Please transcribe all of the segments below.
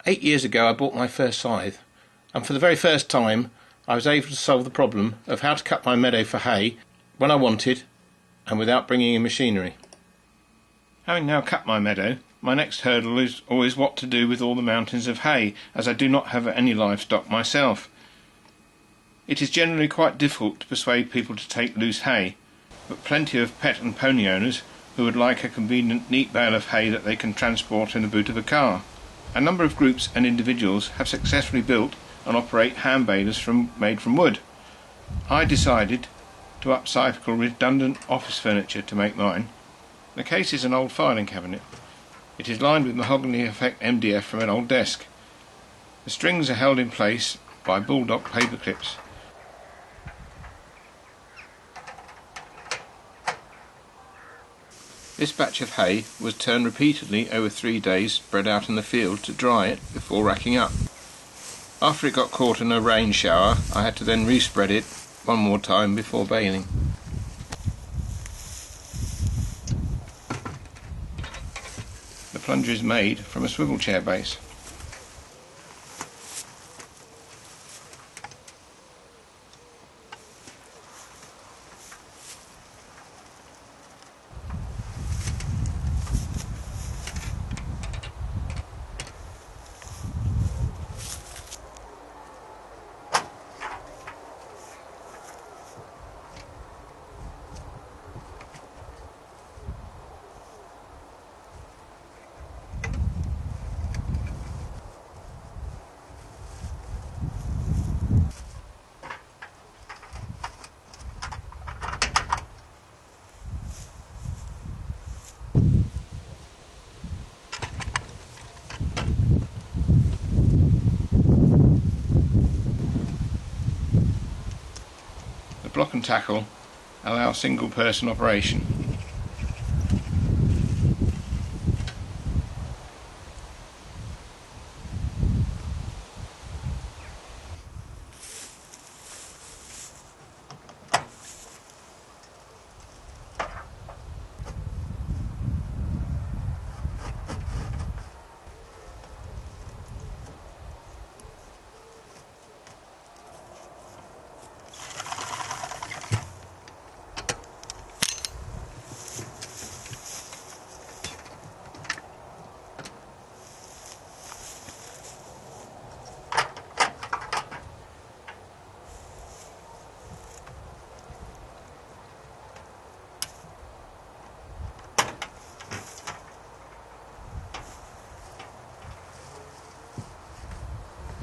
8 years ago I bought my first scythe, and for the very first time I was able to solve the problem of how to cut my meadow for hay when I wanted and without bringing in machinery. Having now cut my meadow, my next hurdle is always what to do with all the mountains of hay, as I do not have any livestock myself. It is generally quite difficult to persuade people to take loose hay, but plenty of pet and pony owners who would like a convenient neat bale of hay that they can transport in the boot of a car. A number of groups and individuals have successfully built and operate hand balers made from wood. I decided to upcycle redundant office furniture to make mine. The case is an old filing cabinet. It is lined with mahogany effect MDF from an old desk. The strings are held in place by bulldog paper clips. This batch of hay was turned repeatedly over 3 days, spread out in the field to dry it before racking up. After it got caught in a rain shower, I had to then respread it one more time before baling. The plunger is made from a swivel chair base. Block and tackle allow single person operation.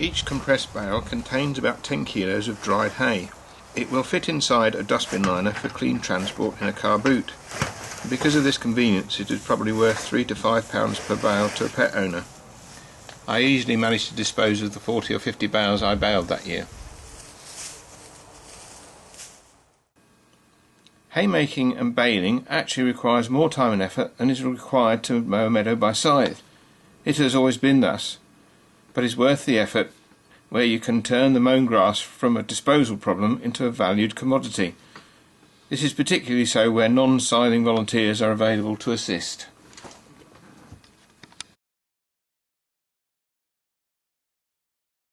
Each compressed bale contains about 10 kilos of dried hay. It will fit inside a dustbin liner for clean transport in a car boot. Because of this convenience, it is probably worth £3 to £5 per bale to a pet owner. I easily managed to dispose of the 40 or 50 bales I baled that year. Haymaking and baling actually requires more time and effort than is required to mow a meadow by scythe. It has always been thus, but is worth the effort where you can turn the mown grass from a disposal problem into a valued commodity. This is particularly so where non-scything volunteers are available to assist.